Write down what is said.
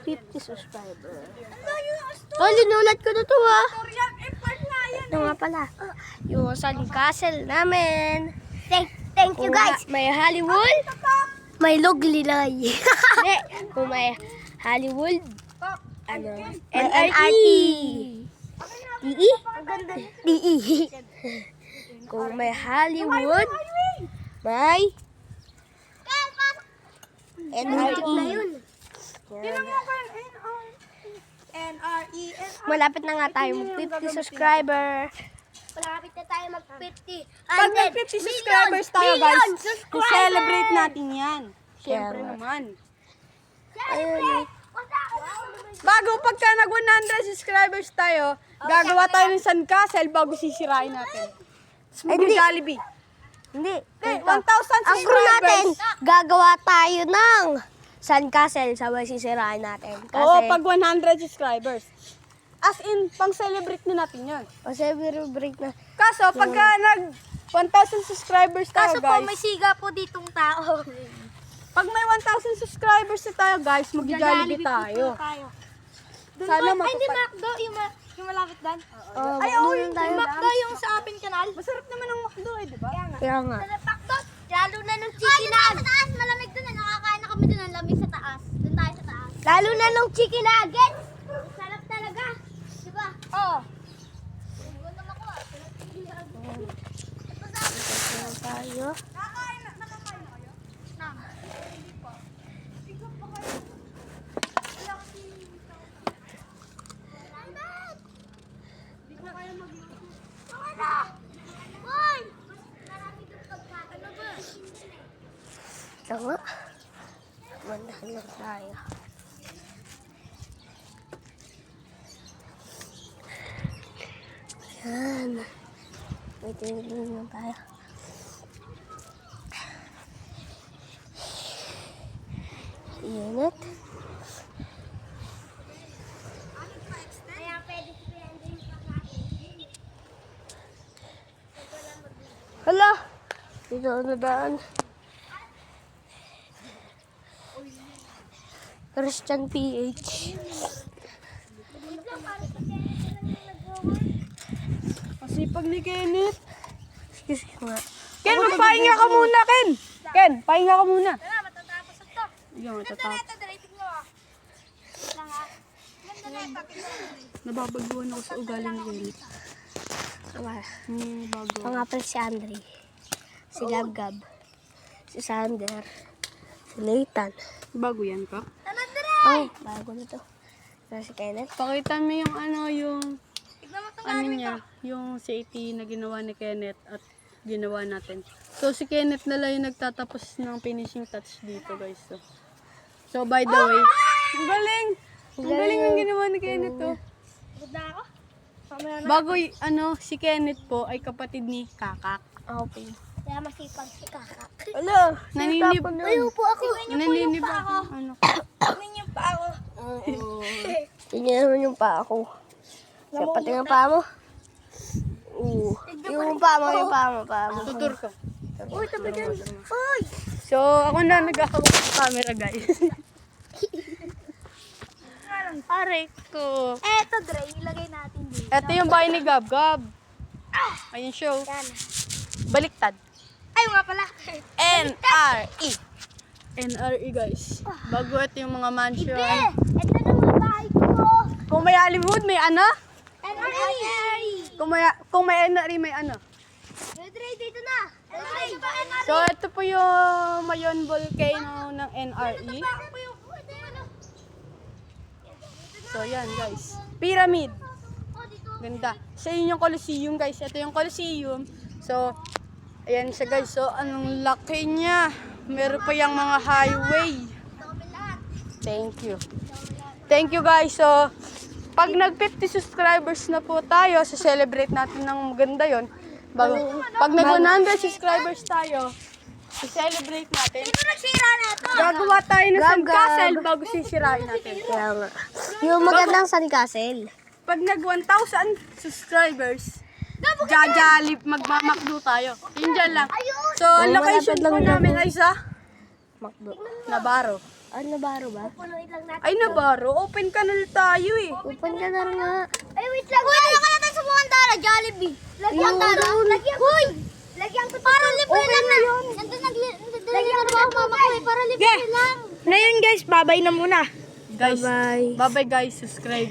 50 subscriber. Oh, linulat ko na to ah. Ito nga pala. Yung sandcastle namin. Thank you guys. May Hollywood. May Loglilay. Hindi. Kung may Hollywood. Ano? NRT. DE? DE. Kung may Hollywood. May NRT. Malapit na nga tayo mag 50 subscriber. Malapit na tayo mag-50. Pag may 50 subscribers tayo, guys, i-celebrate natin yan. Siyempre Kaya nga. naman. Ayun. Bago pagka nag-100 subscribers tayo, gagawa tayo ng sandcastle bago sisirain natin. Ay, hindi. Jollibee. Hindi. Okay, Ito. 1,000 Ang crew natin, subscribers. gagawa tayo ng sandcastle sabay sisirain natin. Kasi, Oo, pag 100 subscribers. As in, pang-celebrate na natin yun. kasi break na. Kaso, pagka nag 1,000 subscribers tayo, Kaso po, guys. may siga po ditong tao. Pag may 1,000 subscribers na tayo, guys, mag-jollibee tayo. Sana Ay, hindi matupad. McDo, yung malapit doon. Ay, oo, yun yung tayo. McDo yung sa ating kanal. Masarap naman ang McDo eh, di ba? Kaya nga. McDo, lalo na nung chickenan. Sa taas, malamig doon. Nakakain na kami doon, ang lamig sa taas. Doon tayo sa taas. Lalo na nung chicken nuggets. Sarap talaga. Di ba? Oo. Gutom ako ah. Sarap chicken Tayo. Ito nga. Mandahan lang tayo. Ayan. Waiting lang tayo. Init. Kaya pwede si Andrew Hala! Dito na daan. Christian PH. Kasi pag ni Kenneth. Excuse me nga. Ken, magpahinga ka muna, Ken! Ken, pahinga ka muna. Tara, matatapos ito. Yung Ganda na matatap. ito, rating mo ah. Lang ah. Ganda na ito, tingnan mo. Nababaguhan ako sa ugali ni Kenneth. Bago. Mga pala si Andre. Si Gab-Gab. Si Sander. Si Nathan. Bago yan ka? Oh, bago na to. Si Kenneth. Pakita mo yung yung Tignan mo itong ano niya, yung CAT na ginawa ni Kenneth at ginawa natin. So si Kenneth na lang yung nagtatapos ng finishing touch dito, guys. So by the way, ang galing! Ang galing ang ginawa ni Kenneth, oh. Ganda ako. Bago si Kenneth po ay kapatid ni Kakak. Okay. Kaya masipag si Kakak. Ano? Naninib. Upo ako. Naninib ako. Ano? Tingnan niyo pa ako. Tingnan naman yung paa ko. Siya pati ng paa mo. Yung paa mo, yung paa mo. Tutur ko. Uy, tabi dyan. Uy! So ako na naghahawak ng camera, guys. Aray ko. Eto, Dre, ilagay natin dito. Ito yung bahay ni Gab. Gab. Ayun show. Yan. Baliktad. Ay, nga pala. NRE. NRE, guys. Bago ito yung mga mansion. Ito na mga bahay ko. Kung may Hollywood, may ano? NRE. Kung may NRE, may ano? Dre, dito na. Dre, pa NRE. So, ito po yung Mayon Volcano ng NRE. So, yan, guys. Pyramid. Ganda. Sa yun yung Coliseum, guys. Ito yung Coliseum. So, ayan siya, guys. So, anong laki niya. Meron pa yung mga highway. Thank you. Thank you, guys. So, pag nag-50 subscribers na po tayo, celebrate natin ng maganda yon. Pag nag-100 subscribers tayo, celebrate natin. Ito nagsira na ito. Gagawa tayo ng Gab-gab. sandcastle bago sisirain natin. Kaya nga. Yung magandang sandcastle. Pag nag 1,000 subscribers, jajalip, magmamakdo tayo. Yun dyan lang. So, ang Yung location malapit lang po dyan. namin ay sa Macdo. Navarro. Ano baro ba? Punuin lang natin. Ay, Navarro, open canal tayo eh. Open ka na nga. Ay, wait lang. Uy, ano ka natin sa mga Tara? Jollibee. Lagyan Tara. Lagyan ko. Uy! Lagyan ko. Para libre lang na. Nandun lagyan ko ba mama ko eh. Para libre lang. Ngayon guys, babay na muna. Guys, Bye-bye. bye-bye guys. Subscribe.